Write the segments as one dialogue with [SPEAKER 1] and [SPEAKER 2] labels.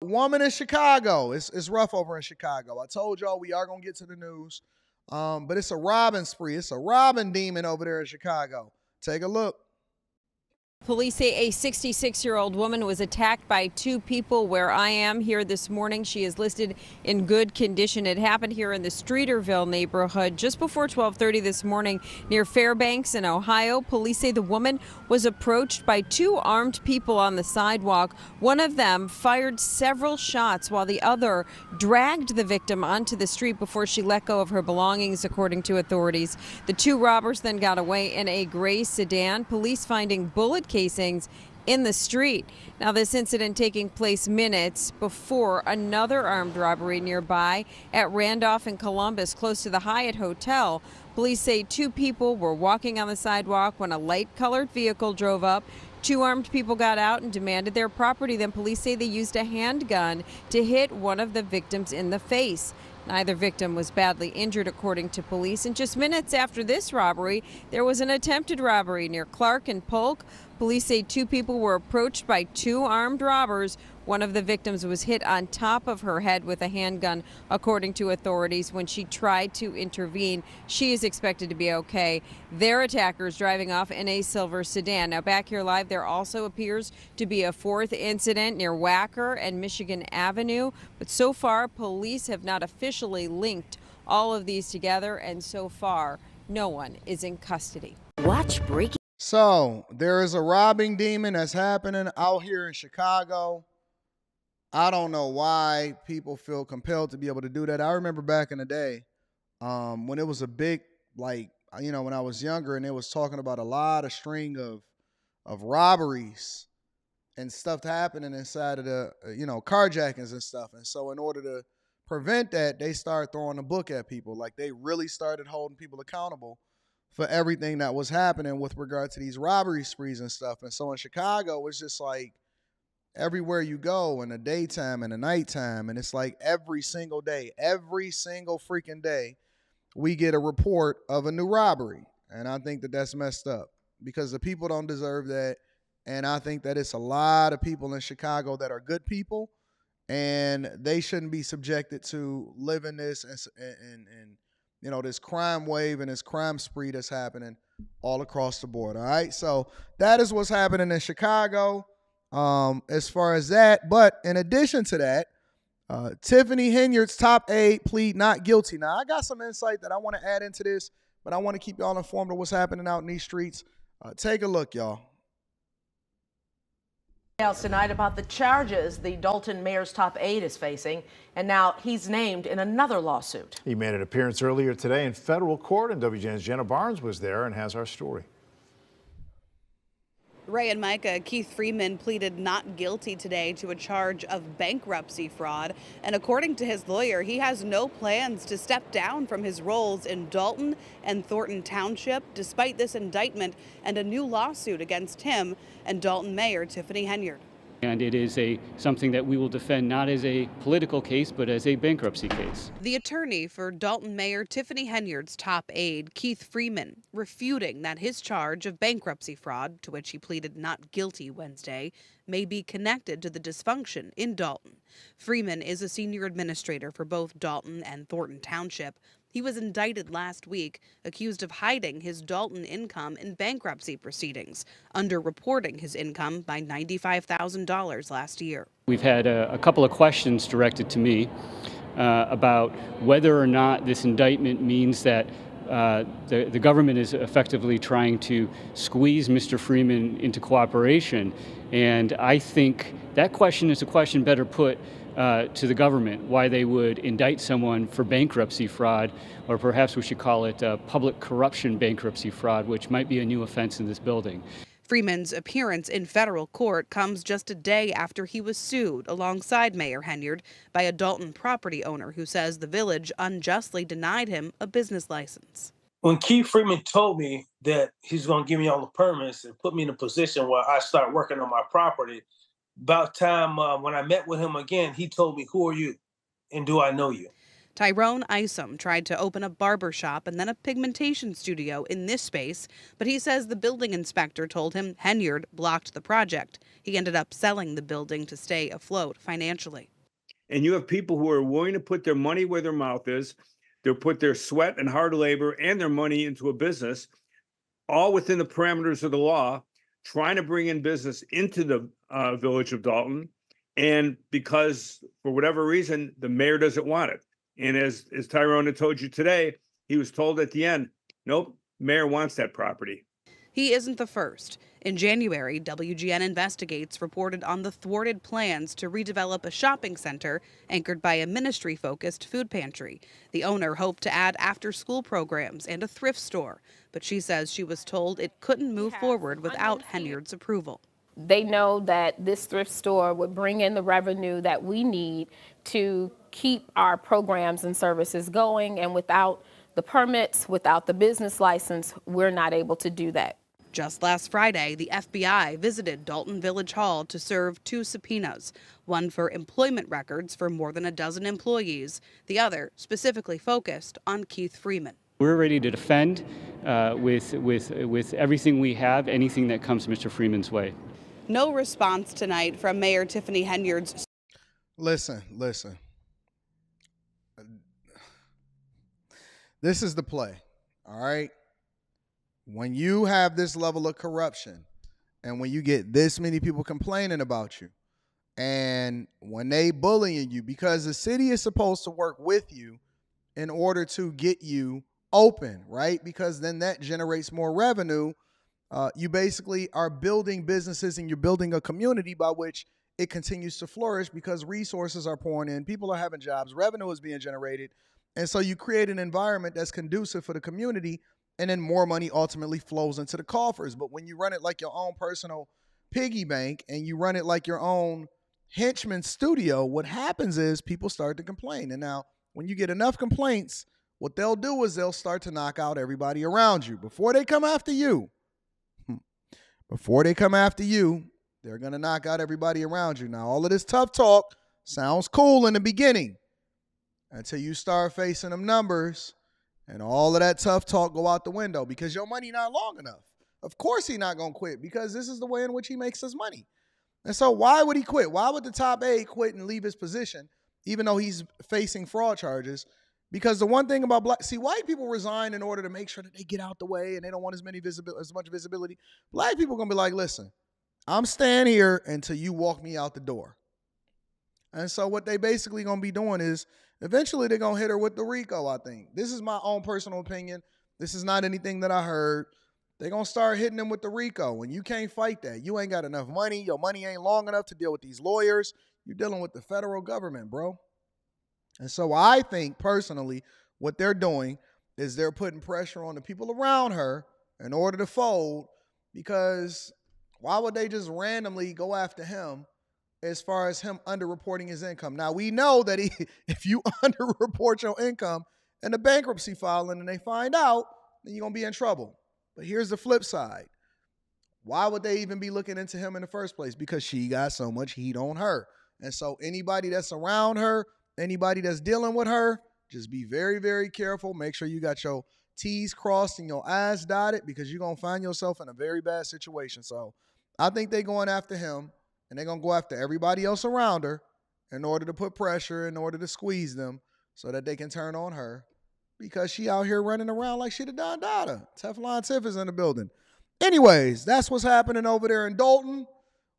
[SPEAKER 1] woman in Chicago. It's rough over in Chicago. I told y'all we are going to get to the news. But it's a robbing spree. It's a robbing demon over there in Chicago. Take a look.
[SPEAKER 2] Police say a 66-year-old woman was attacked by two people where I am here this morning. She is listed in good condition. It happened here in the Streeterville neighborhood just before 12:30 this morning near Fairbanks in Ohio. Police say the woman was approached by two armed people on the sidewalk. One of them fired several shots while the other dragged the victim onto the street before she let go of her belongings, according to authorities. The two robbers then got away in a gray sedan. Police finding bullet casings in the street. Now, this incident taking place minutes before another armed robbery nearby at Randolph and Columbus, close to the Hyatt Hotel. Police say two people were walking on the sidewalk when a light-colored vehicle drove up. Two armed people got out and demanded their property. Then police say they used a handgun to hit one of the victims in the face. Neither victim was badly injured, according to police. And just minutes after this robbery, there was an attempted robbery near Clark and Polk. Police say two people were approached by two armed robbers. One of the victims was hit on top of her head with a handgun, according to authorities. When she tried to intervene, she is expected to be okay. Their attackers driving off in a silver sedan. Now, back here live, there also appears to be a fourth incident near Wacker and Michigan Avenue. But so far, police have not officially linked all of these together, and so far, no one is in custody.
[SPEAKER 3] Watch breaking.
[SPEAKER 1] So there is a robbing demon that's happening out here in Chicago. I don't know why people feel compelled to be able to do that. I remember back in the day when it was a big, when I was younger, and it was talking about a lot of string of robberies and stuff happening inside of the, carjackings and stuff. And so in order to prevent that, they started throwing a book at people. Like, they really started holding people accountable for everything that was happening with regard to these robbery sprees and stuff. And so in Chicago, it's just like, everywhere you go in the daytime and the nighttime, and it's like every single day, every single freaking day, we get a report of a new robbery. And I think that that's messed up because the people don't deserve that. And I think that it's a lot of people in Chicago that are good people, and they shouldn't be subjected to living this and this crime wave and this crime spree that's happening all across the board. All right. So that is what's happening in Chicago. As far as that, but in addition to that, Tiffany Henyard's top aide plead not guilty. Now, I got some insight that I want to add into this, but I want to keep y'all informed of what's happening out in these streets. Take a look, y'all.
[SPEAKER 4] Tonight about the charges the Dalton mayor's top aide is facing, and now he's named in another lawsuit.
[SPEAKER 5] He made an appearance earlier today in federal court, and WGN's Jenna Barnes was there and has our story.
[SPEAKER 6] Ray and Micah, Keith Freeman pleaded not guilty today to a charge of bankruptcy fraud. And according to his lawyer, he has no plans to step down from his roles in Dalton and Thornton Township, despite this indictment and a new lawsuit against him and Dalton Mayor Tiffany Henyard.
[SPEAKER 7] And it is something that we will defend not as a political case, but as a bankruptcy case.
[SPEAKER 6] The attorney for Dalton Mayor Tiffany Henyard's top aide, Keith Freeman, refuting that his charge of bankruptcy fraud, to which he pleaded not guilty Wednesday, may be connected to the dysfunction in Dalton. Freeman is a senior administrator for both Dalton and Thornton Township. He was indicted last week, accused of hiding his Dalton income in bankruptcy proceedings, underreporting his income by $95,000 last year.
[SPEAKER 7] We've had a couple of questions directed to me about whether or not this indictment means that the government is effectively trying to squeeze Mr. Freeman into cooperation. And I think that question is a question better put to the government, why they would indict someone for bankruptcy fraud, or perhaps we should call it public corruption bankruptcy fraud, which might be a new offense in this building.
[SPEAKER 6] Freeman's appearance in federal court comes just a day after he was sued alongside Mayor Henyard by a Dalton property owner who says the village unjustly denied him a business license.
[SPEAKER 8] When Keith Freeman told me that he's going to give me all the permits and put me in a position where I start working on my property, about time when I met with him again, he told me, "Who are you and do I know you?"
[SPEAKER 6] Tyrone Isom tried to open a barber shop and then a pigmentation studio in this space, but he says the building inspector told him Henyard blocked the project. He ended up selling the building to stay afloat financially.
[SPEAKER 3] And you have people who are willing to put their money where their mouth is. They'll put their sweat and hard labor and their money into a business, all within the parameters of the law, trying to bring in business into the village of Dalton. And because, for whatever reason, the mayor doesn't want it. And as Tyrone had told you today, he was told at the end, nope, mayor wants that property.
[SPEAKER 6] He isn't the first. In January, WGN Investigates reported on the thwarted plans to redevelop a shopping center anchored by a ministry-focused food pantry. The owner hoped to add after-school programs and a thrift store, but she says she was told it couldn't move forward without Henyard's approval.
[SPEAKER 9] They know that this thrift store would bring in the revenue that we need to keep our programs and services going, and without the permits, without the business license, we're not able to do that.
[SPEAKER 6] Just last Friday, the FBI visited Dalton Village Hall to serve 2 subpoenas, one for employment records for more than a dozen employees, the other specifically focused on Keith Freeman.
[SPEAKER 7] We're ready to defend with everything we have, anything that comes Mr. Freeman's way.
[SPEAKER 6] No response tonight from Mayor Tiffany Henyard's.
[SPEAKER 1] Listen. This is the play, all right? When you have this level of corruption and when you get this many people complaining about you and when they bullying you, because the city is supposed to work with you in order to get you open, right? Because then that generates more revenue. You basically are building businesses and you're building a community by which it continues to flourish because resources are pouring in, people are having jobs, revenue is being generated. And so you create an environment that's conducive for the community, and then more money ultimately flows into the coffers. But when you run it like your own personal piggy bank and you run it like your own henchman studio, what happens is people start to complain. And now when you get enough complaints, what they'll do is they'll start to knock out everybody around you. Before they come after you, they're going to knock out everybody around you. Now, all of this tough talk sounds cool in the beginning until you start facing them numbers and all of that tough talk go out the window because your money not long enough. Of course he's not going to quit because this is the way in which he makes his money. And so why would he quit? Why would the top aide quit and leave his position even though he's facing fraud charges? Because the one thing about white people resign in order to make sure that they get out the way and they don't want as much visibility. Black people are going to be like, listen, I'm staying here until you walk me out the door. And so what they basically going to be doing is eventually they're going to hit her with the RICO, I think. This is my own personal opinion. This is not anything that I heard. They're going to start hitting them with the RICO, and you can't fight that. You ain't got enough money. Your money ain't long enough to deal with these lawyers. You're dealing with the federal government, bro. And so I think personally what they're doing is they're putting pressure on the people around her in order to fold, because why would they just randomly go after him as far as him underreporting his income? Now, we know that if you underreport your income in a bankruptcy filing and they find out, then you're going to be in trouble. But here's the flip side. Why would they even be looking into him in the first place? Because she got so much heat on her. And so anybody that's around her, anybody that's dealing with her, just be very, very careful. Make sure you got your T's crossed and your I's dotted, because you're going to find yourself in a very bad situation. So I think they're going after him, and they're going to go after everybody else around her in order to put pressure, in order to squeeze them so that they can turn on her, because she out here running around like she the Don Dada. Teflon Tiff is in the building. Anyways, that's what's happening over there in Dalton.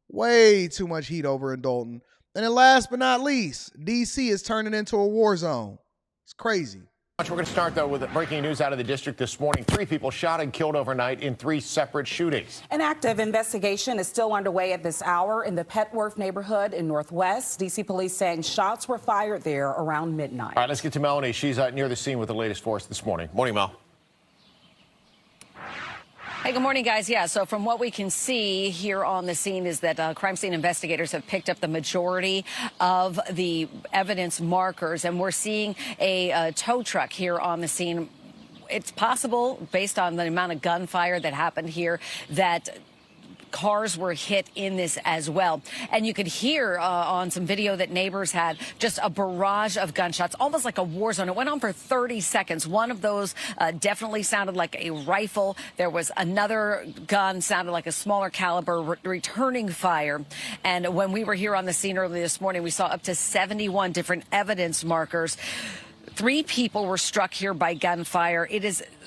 [SPEAKER 1] Way too much heat over in Dalton. And then last but not least, D.C. is turning into a war zone. It's crazy.
[SPEAKER 10] We're going to start, though, with breaking news out of the district this morning. 3 people shot and killed overnight in 3 separate shootings.
[SPEAKER 11] An active investigation is still underway at this hour in the Petworth neighborhood in Northwest. D.C. police saying shots were fired there around midnight.
[SPEAKER 10] All right, let's get to Melanie. She's near the scene with the latest for us this morning. Morning, Mel.
[SPEAKER 12] Hey, good morning, guys. Yeah, so from what we can see here on the scene is that crime scene investigators have picked up the majority of the evidence markers, and we're seeing a tow truck here on the scene. It's possible, based on the amount of gunfire that happened here, that Cars were hit in this as well. And you could hear on some video that neighbors had just a barrage of gunshots, almost like a war zone. It went on for 30 seconds. One of those definitely sounded like a rifle. There was another gun, sounded like a smaller caliber, returning fire. And when we were here on the scene early this morning, we saw up to 71 different evidence markers. 3 people were struck here by gunfire.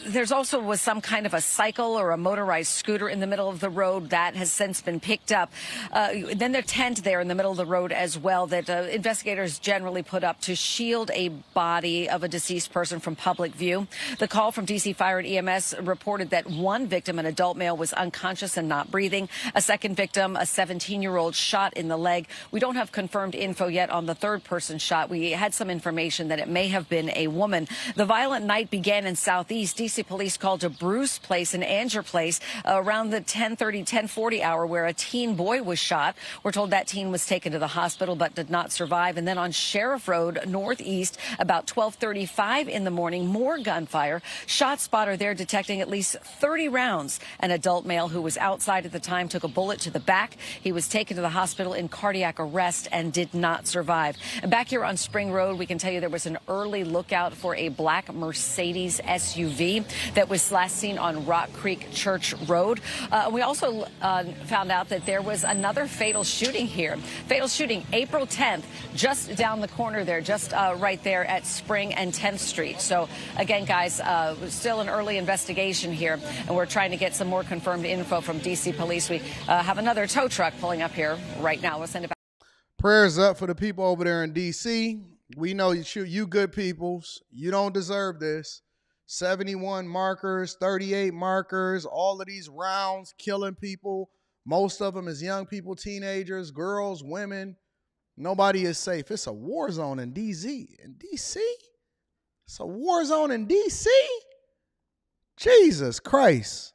[SPEAKER 12] There's also was some kind of a cycle or a motorized scooter in the middle of the road that has since been picked up. Then there's a tent there in the middle of the road as well that investigators generally put up to shield a body of a deceased person from public view. The call from D.C. Fire and EMS reported that one victim, an adult male, was unconscious and not breathing. A second victim, a 17-year-old, shot in the leg. We don't have confirmed info yet on the third person shot. We had some information that it may have been a woman. The violent night began in Southeast. D.C. police called to Bruce Place and Anger Place around the 10:30, 10:40 hour where a teen boy was shot. We're told that teen was taken to the hospital but did not survive. And then on Sheriff Road Northeast, about 12:35 in the morning, more gunfire. Shot spotter there detecting at least 30 rounds. An adult male who was outside at the time took a bullet to the back. He was taken to the hospital in cardiac arrest and did not survive. And back here on Spring Road, we can tell you there was an early lookout for a black Mercedes SUV that was last seen on Rock Creek Church Road. We also found out that there was another fatal shooting here. Fatal shooting April 10th, just down the corner there, just right there at Spring and 10th Street. So again, guys, still an early investigation here, and we're trying to get some more confirmed info from D.C. police. We have another tow truck pulling up here right now. We'll send it back.
[SPEAKER 1] Prayers up for the people over there in D.C. We know you good peoples. You don't deserve this. 71 markers, 38 markers, all of these rounds killing people. Most of them is young people, teenagers, girls, women. Nobody is safe. It's a war zone in D.C. It's a war zone in D.C.? Jesus Christ.